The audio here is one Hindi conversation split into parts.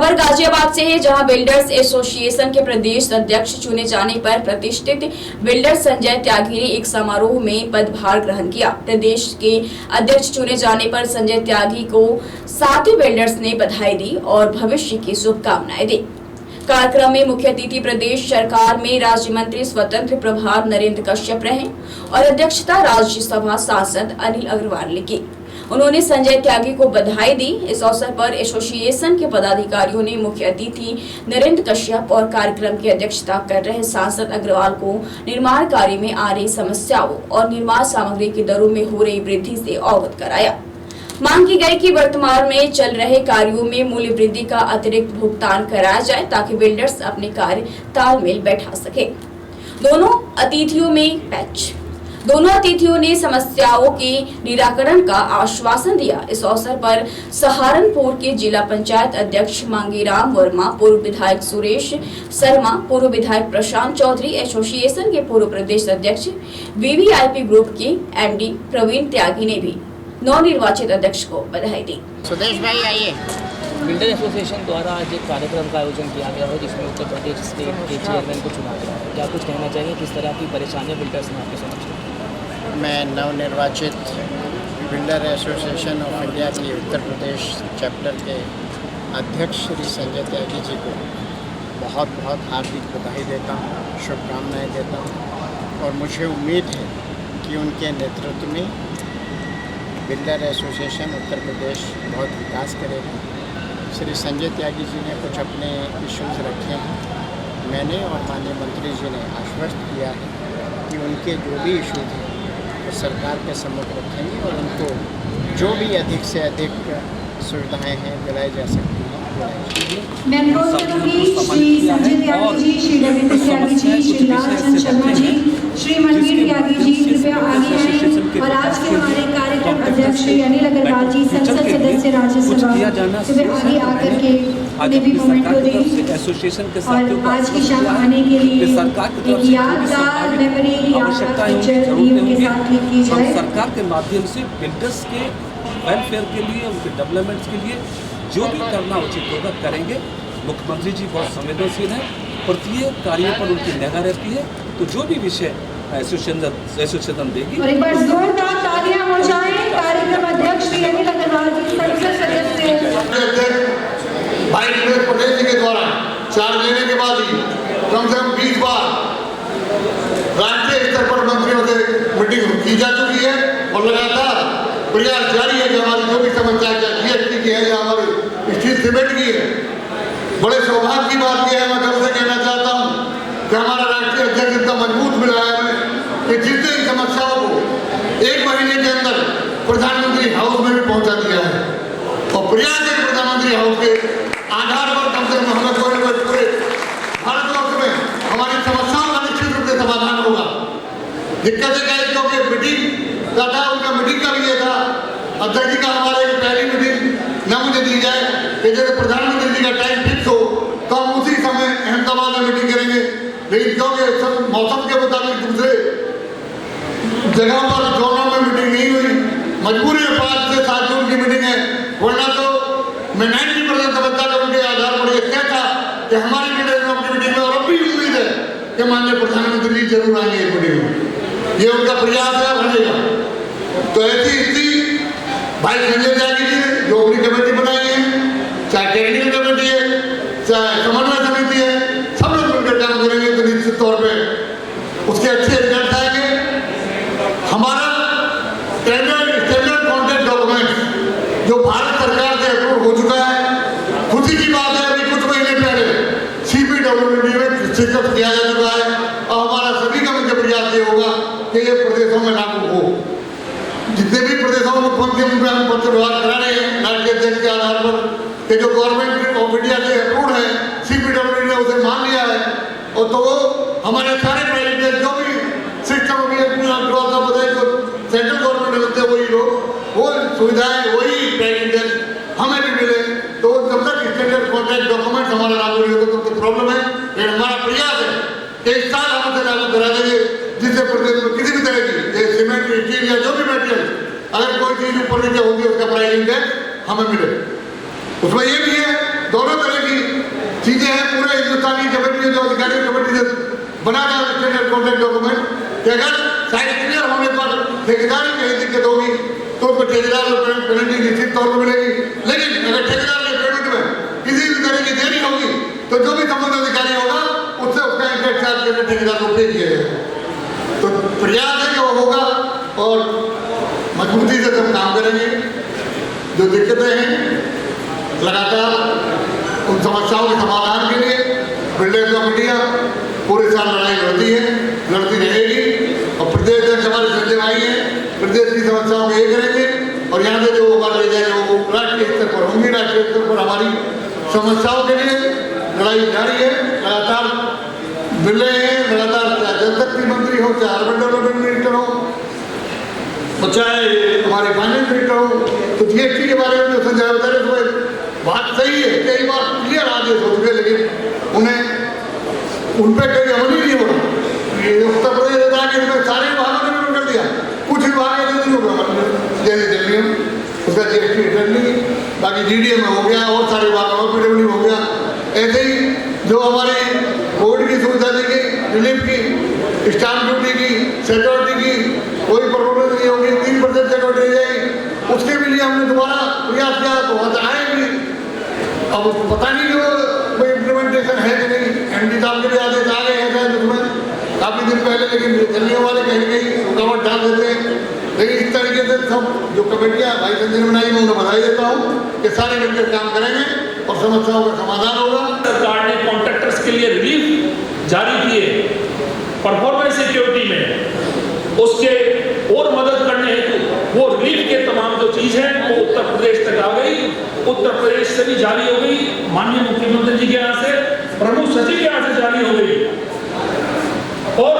खबर गाजियाबाद से है, जहां बिल्डर्स एसोसिएशन के प्रदेश अध्यक्ष चुने जाने पर प्रतिष्ठित बिल्डर संजय त्यागी ने एक समारोह में पदभार ग्रहण किया। प्रदेश के अध्यक्ष चुने जाने पर संजय त्यागी को साथी बिल्डर्स ने बधाई दी और भविष्य की शुभकामनाएं दी। कार्यक्रम में मुख्य अतिथि प्रदेश सरकार में राज्य मंत्री स्वतंत्र प्रभार नरेंद्र कश्यप रहे और अध्यक्षता राज्यसभा सांसद अनिल अग्रवाल ने की। उन्होंने संजय त्यागी को बधाई दी। इस अवसर पर एसोसिएशन के पदाधिकारियों ने मुख्य अतिथि नरेंद्र कश्यप और कार्यक्रम की अध्यक्षता कर रहे सांसद अग्रवाल को निर्माण कार्य में आ रही समस्याओं और निर्माण सामग्री की दरों में हो रही वृद्धि से अवगत कराया। मांग की गई कि वर्तमान में चल रहे कार्यों में मूल्य वृद्धि का अतिरिक्त भुगतान कराया जाए ताकि बिल्डर्स अपने कार्य तालमेल बैठा सके। दोनों अतिथियों ने समस्याओं के निराकरण का आश्वासन दिया। इस अवसर पर सहारनपुर के जिला पंचायत अध्यक्ष मांगीराम वर्मा, पूर्व विधायक सुरेश शर्मा, पूर्व विधायक प्रशांत चौधरी, एसोसिएशन के पूर्व प्रदेश अध्यक्ष, वीवीआईपी ग्रुप के एमडी प्रवीण त्यागी ने भी नवनिर्वाचित अध्यक्ष को बधाई दी। सुदेश भाई आइए। बिल्डर एसोसिएशन द्वारा आज एक कार्यक्रम का आयोजन किया गया है जिसमें उत्तर प्रदेश स्टेट के चेयरमैन को चुना गया है। क्या कुछ कहना चाहिए, किस तरह की परेशानियां बिल्डर्स ने आपके समक्ष? मैं नवनिर्वाचित बिल्डर एसोसिएशन ऑफ इंडिया के उत्तर प्रदेश चैप्टर के अध्यक्ष श्री संजय त्यागी जी को बहुत बहुत हार्दिक बधाई देता हूँ, शुभकामनाएँ देता हूँ और मुझे उम्मीद है कि उनके नेतृत्व में बिल्डर एसोसिएशन उत्तर प्रदेश बहुत विकास करेगा। श्री संजय त्यागी जी ने कुछ अपने इश्यूज़ रखे हैं। मैंने और माननीय मंत्री जी ने आश्वस्त किया है कि उनके जो भी इश्यूज़ हैं वो सरकार के सम्मुख रखेंगे और उनको जो भी अधिक से अधिक सुविधाएं हैं दिलाई जा सकती हैं। मैं अनुरोध करूंगी श्री संजय त्यागी जी, श्री रविंद्र त्यागी जी, श्री लालचंद शर्मा जी, श्री मनवीर त्यागी जी कृपया आगे आएं और आज के हमारे कार्यक्रम अध्यक्ष श्री अनिल अग्रवाल जी, संसद सदस्य राज्यसभा, कृपया आगे आकर के उन्हें भी मोमेंटो दें और आज की शाम आने के लिए एक यादगार मेमोरी आवश्यकता के साथ की जाए। सरकार के माध्यम से बिल्डर्स के वेलफेयर के लिए, उनके डेवलपमेंट्स के लिए जो भी करना उचित होगा करेंगे। मुख्यमंत्री जी बहुत संवेदनशील हैं, प्रत्येक कार्यों पर उनकी निगाह रहती है, तो जो भी विषय एसोसिएशन देगी। और एक बार जोरदार तालियां हो जाएं कार्यक्रम अध्यक्ष श्री अनिल अग्रवाल जी, संसद सदस्य भाई पटेल जी के द्वारा 4 महीने के बाद ही कम से कम 20 बार राष्ट्रीय स्तर पर मंत्रियों से मीटिंग की जा चुकी है और लगातार प्रयास जारी है कि हमारी जो भी समस्या है, जीएसटी की है या हमारी स्टील सीमेंट की है। बड़े सौभाग्य की बात यह है, मैं कब से कहना चाहता हूँ कि हमारा राष्ट्रीय अध्यक्ष इतना मजबूत मिला है कि जितनी समस्याओं को 1 महीने के अंदर प्रधानमंत्री हाउस में भी पहुंचा दिया है और प्रयास है प्रधानमंत्री हाउस के आधार पर कम से कम हमें पूरे भारतवर्ष में हमारी समस्याओं का निश्चित रूप से समाधान होगा। दिक्कतें क्या है, क्योंकि मीटिंग का था, उनका मीटिंग का भी ये था अध्यक्ष जी का हमारे पहली मीटिंग न मुझे दी जाए कि जब प्रधानमंत्री जी का टाइम फिक्स हो तो हम उसी समय अहमदाबाद में मीटिंग करेंगे, लेकिन क्योंकि सब मौसम के मुताबिक दूसरे जगहों पर जोनों में मीटिंग नहीं हुई, मजबूरी में 5 से 7 जून की मीटिंग है, वरना तो मैं 90% समझता था उनके आधार पर यह कहता कि हमारी मीटिंग में और अब भी उम्मीद है कि माननीय प्रधानमंत्री जी जरूर आएंगे इस मीटिंग में। ये उनका प्रयास है, बनेगा। तो ऐसी स्थिति भाई संजय त्यागी जी ने जो अपनी कमेटी बनाई है, चाहे टेक्निकल कमेटी है, चाहे समन्वय समिति है, सब लोग मिलकर काम करेंगे तो निश्चित तौर पे उसके अच्छे रिजल्ट आएंगे। हमारा स्टैंडर्ड कॉन्ट्रैक्ट डॉक्यूमेंट जो भारत सरकार से अप्रूव हो चुका है, खुशी की बात है अभी कुछ महीने पहले CPWD में शिरकत किया जा चुका है और हमारा सभी का मुख्य प्रयास ये होगा कि ये प्रदेशों में लागू हो। जितने भी प्रदेशों में मुख्यमंत्री उनमें हम पत्र व्यवहार करा रहे हैं राज्य अध्यक्ष के आधार पर कि जो गवर्नमेंट ऑफ इंडिया से अप्रूव है, CPWD ने उसे मान लिया है और तो वो हमारे सारे प्राइवेट जो भी सिस्टम अभी जो सेंट्रल गवर्नमेंट मिलते हैं वही लोग, वो सुविधाएं वही प्राइवेट हमें भी मिले, तो जब तक स्टैंडर्ड कॉन्ट्रैक्ट डॉक्यूमेंट हमारा लागू नहीं होगा तो प्रॉब्लम है। लेकिन हमारा प्रयास है कि 1 साल हम उसे लागू करा देंगे जिससे प्रदेश में किसी भी तरह की सीमेंट, स्टील या जो भी मटेरियल अगर कोई चीज ऊपर नीचे होगी उसका प्राइस इंडेक्स हमें मिले। उसमें ये भी है दोनों तरह की चीज़ें हैं पूरे हिंदुस्तानी कमेटी जो अधिकारी कमेटी से बना था स्टैंडर्ड कॉन्ट्रैक्ट डॉक्यूमेंट कि अगर साइट क्लियर होने पर ठेकेदार की कहीं दिक्कत होगी तो उसको ठेकेदार को पेनल्टी निश्चित तौर पर मिलेगी। लेकिन अगर ठेकेदार के पेमेंट में किसी भी तरह की देरी होगी तो जो भी संबंधित अधिकारी होगा उससे उसका इंटरेस्ट चार्ज करके ठेकेदार को पे किया जाएगा। तो प्रयास है कि वो होगा और मजबूती से सब काम करेंगे। जो दिक्कतें हैं लगातार उन समस्याओं के समाधान के लिए बिल्डर्स कमेटियाँ पूरे साल लड़ाई लड़ती है, लड़ती रहेगी और प्रदेश अध्यक्ष हमारे संजय भाई हैं, प्रदेश की समस्याओं को ये करेंगे और यहाँ से जो हमारे ले जाएंगे वो राष्ट्रीय स्तर पर होंगी। राष्ट्रीय स्तर पर हमारी समस्याओं के लिए लड़ाई जारी है, लगातार मिल रहे हैं, लगातार चाहे जनशक्ति मंत्री हो, चाहे अर्बन डेवलपमेंट मिनिस्टर हो, चाहे हमारे फाइनेंस मिनिस्टर हो। तो GST के बारे में जो संजय बता रहे तो बात सही है, कई बार क्लियर आदेश हो चुके लेकिन उन्हें उन पर कहीं अमल ही नहीं हो रहा। ये उत्तर प्रदेश राज्य में सारे विभागों ने अमल कर दिया, कुछ विभाग ऐसे नहीं होगा जैसे दिल्ली में उसका GST रिटर्न नहीं, बाकी GDA में हो गया और सारे विभागों में PWD हो गया। ऐसे ही जो हमारे कोविड की सुविधा दी गई, रिलीफ की, स्टाम्प ड्यूटी की, सिक्योरिटी की कोई परफॉर्मेंस नहीं होगी, 3% सिक्योरिटी जाएगी, उसके भी लिए हमने दोबारा प्रयास किया तो वहाँ से आएगी। अब पता नहीं कि वो इम्प्लीमेंटेशन है कि नहीं। MD साहब के भी आदेश आ गए हैं उसमें काफ़ी दिन पहले, लेकिन चलने वाले कहीं कहीं रुकावट डाल देते हैं। लेकिन इस तरीके से सब जो कमेटियाँ भाई संजय ने बनाई मैं उन्हें बधाई देता हूँ कि सारे मिलकर काम करेंगे और समस्याओं का समाधान होगा। सरकार ने कॉन्ट्रैक्टर्स के लिए रिलीफ जारी किए परफॉर्मेंस सिक्योरिटी में, उसके और मदद करने हेतु वो रिलीफ के तमाम जो चीज़ है वो उत्तर प्रदेश तक आ गई, उत्तर प्रदेश से भी जारी हो गई, माननीय मुख्यमंत्री जी के यहाँ से, प्रमुख सचिव के यहाँ से जारी हो गई। और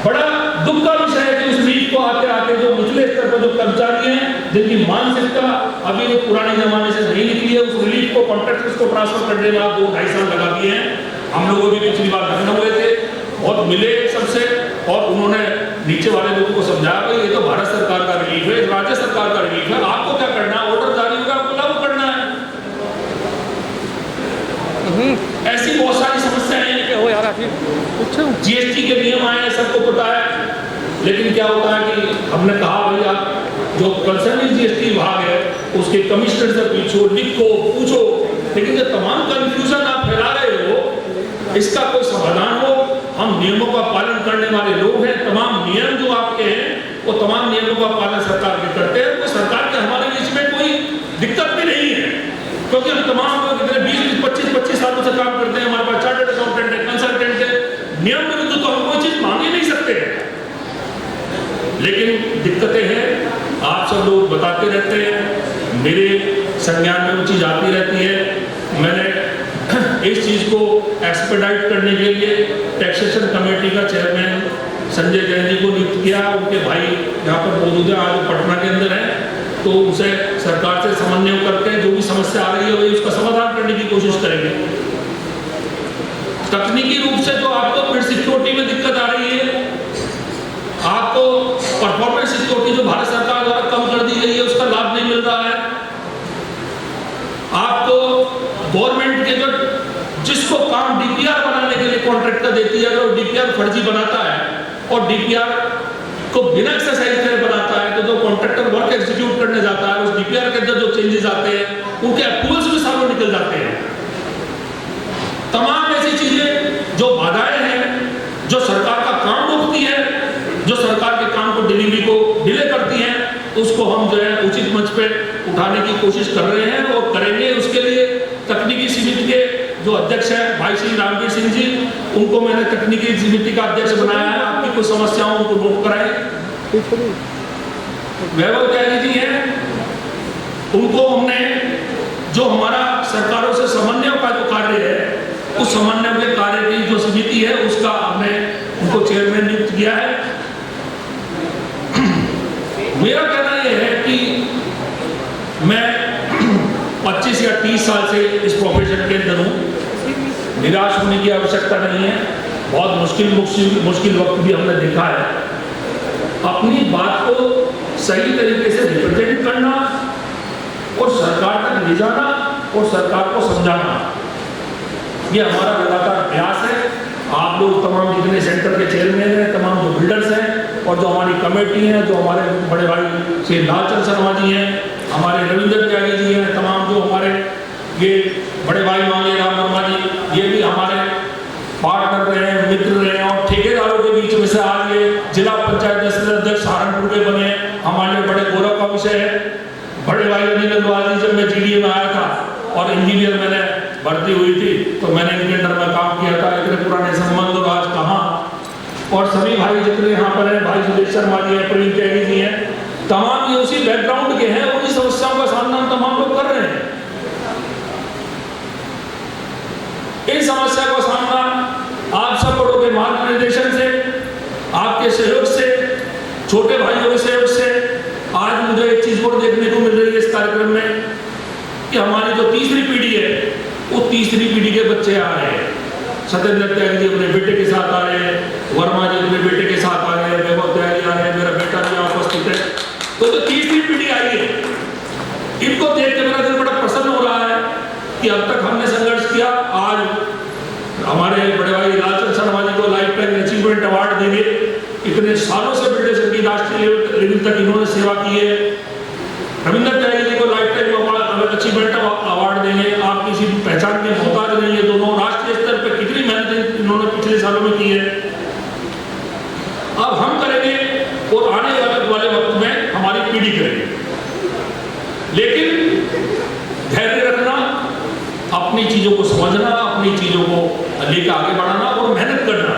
बड़ा दुख का विषय है कि उस रिलीफ को आते आते जो निचले स्तर पर जो कर्मचारी हैं जिनकी मानसिकता अभी वो पुराने जमाने से नहीं निकली है, उस रिलीफ को कॉन्ट्रैक्टर्स को ट्रांसफर करने में 2-2.5 साल लगा दिए हैं। हम लोगों भी पिछली बार लखनऊ हुए थे, बहुत मिले सबसे और उन्होंने नीचे वाले लोगों को समझाया भाई ये तो भारत सरकार का रिलीफ है, राज्य सरकार का रिलीफ है, आपको क्या करना है, ऑर्डर जारी होगा आपको लागू करना है। ऐसी बहुत सारी समस्याएं हैं। GST के नियम आए हैं, सबको पता है, लेकिन क्या होता है कि हमने कहा भाई आप जो कंसर्निंग GST विभाग है उसके कमिश्नर से पूछो, लिखो, पूछो, लेकिन जो तमाम कंफ्यूजन आप फैला रहे हो इसका कोई समाधान हो। हम नियमों का पालन करने वाले लोग हैं, तमाम नियम जो आपके हैं वो तमाम नियमों का पालन सरकार के करते हैं, तो सरकार के हमारे बीच में कोई दिक्कत भी नहीं है, क्योंकि हम तमाम लोग इतने 20-25 सालों से काम करते हैं, हमारे पास चार्टर्ड अकाउंटेंट है, कंसल्टेंट है, नियम विरुद्ध तो हम कोई चीज मांग ही नहीं सकते। लेकिन दिक्कतें हैं, आप सब लोग बताते रहते हैं, मेरे संज्ञान में वो चीज आती रहती है। मैंने इस चीज को एक्सपेडाइट करने के लिए टैक्सेशन कमेटी का चेयरमैन संजय जैन जी को नियुक्त किया। उनके भाई यहाँ पर मौजूद है, आज पटना के अंदर है, तो उसे सरकार से समन्वय करके जो भी समस्या आ रही है उसका समाधान करने की कोशिश करेंगे। तकनीकी रूप से तो आपको फिर सिक्योरिटी में दिक्कत आ रही है, आपको परफॉर्मेंस सिक्योरिटी जो भारत सरकार द्वारा कम कर दी गई है उसका लाभ नहीं मिल रहा है। आपको गवर्नमेंट के जो जिसको काम DPR बनाने के लिए कॉन्ट्रैक्टर देती है, अगर वो DPR फर्जी बनाता है और DPR को बिना एक्सरसाइज करे बनाता है, तो जो कॉन्ट्रैक्टर वर्क एग्जीक्यूट करने जाता है उस DPR के अंदर जो चेंजेस आते हैं उनके अप्रूवल्स भी सालों निकल जाते हैं। तमाम ऐसी चीजें जो बाधाएं हैं, जो सरकार का काम रोकती है, जो सरकार के काम को डिलीवरी को डिले करती हैं, उसको हम जो है उचित मंच पे उठाने की कोशिश कर रहे हैं और करेंगे। उसके लिए तकनीकी समिति के जो अध्यक्ष हैं भाई श्री रामवीर सिंह जी, उनको मैंने तकनीकी समिति का अध्यक्ष बनाया है। आपकी कोई समस्याओं उनको नोट कराएं। वैभव त्यागी जी हैं, उनको हमने जो हमारा सरकारों से समन्वय का जो कार्य है, उस समन्वय के कार्य की जो समिति है उसका हमने उनको चेयरमैन नियुक्त किया है। मेरा कहना यह है कि मैं 25 या 30 साल से इस प्रोफेशन के अंदर हूँ, निराश होने की आवश्यकता नहीं है। बहुत मुश्किल वक्त भी हमने देखा है। अपनी बात को सही तरीके से रिप्रेजेंट करना और सरकार तक ले जाना और सरकार को समझाना, ये हमारा लगातार प्रयास है। आप लोग तमाम जितने सेंटर के चेयरमैन हैं, तमाम जो बिल्डर्स हैं और जो हमारी कमेटी हैं, जो हमारे बड़े भाई श्री लालचंद शर्मा जी हैं, हमारे रविंदर त्यागी जी हैं, तमाम जो हमारे ये बड़े भाई मांगे राम वर्मा जी, ये भी हमारे पार्टनर रहे हैं, मित्र रहे हैं और ठेकेदारों के बीच में से आज ये जिला पंचायत अध्यक्ष सहारनपुर के बने हमारे लिए बड़े गौरव का विषय है। बड़े भाई अनिल अग्रवाल जी, जब मैं जीडीए में आया था और इंजीनियर मैंने भर्ती हुई थी तो मैंने इनके अंडर में काम किया था। इतने पुराने संबंध और आज कहाँ, और सभी भाई जितने यहाँ पर हैं, भाई सुरेश शर्मा जी हैं, प्रवीण त्यागी जी हैं, तमाम ये उसी बैकग्राउंड के हैं, उन्हीं समस्याओं का सामना तमाम लोग कर रहे हैं। इस समस्या का सामना आप सब बड़ों के मार्गदर्शन से, आपके सहयोग से, छोटे भाइयों के सहयोग से आज मुझे एक चीज और देखने को मिल रही है इस कार्यक्रम में कि हमारी जो तीसरी पीढ़ी है वो तीसरी पीढ़ी के बच्चे आ रहे हैं। सत्येंद्र त्यागी जी अपने बेटे के साथ आ रहे हैं, वर्मा जी अपने बेटे के साथ आ रहे हैं, वैभव त्यागी आ रहे हैं, मेरा बेटा भी उपस्थित है। तो जो तीसरी पीढ़ी आई है, इनको देख के मेरा दिल बड़ा प्रसन्न हो रहा है कि अब तक हमने संघर्ष किया, आज हमारे बड़े भाई लालचंद शर्मा जी को लाइफ टाइम अचीवमेंट अवार्ड देंगे। इतने सालों से बिल्डर्स की राष्ट्रीय लेवल तक इन्होंने सेवा की है। रविंद्र त्यागी जी को लाइफ टाइम अचीवमेंट अवार्ड देंगे। आप किसी पहचान के मोहताज नहीं है, दोनों राष्ट्रीय स्तर पर कितनी मेहनत इन्होंने पिछले सालों में की है। अब हम करेंगे और आने वाले वक्त में हमारी पीढ़ी करेगी, लेकिन धैर्य रखना, अपनी चीजों को समझना, अपनी चीजों को लेकर आगे बढ़ाना और मेहनत करना,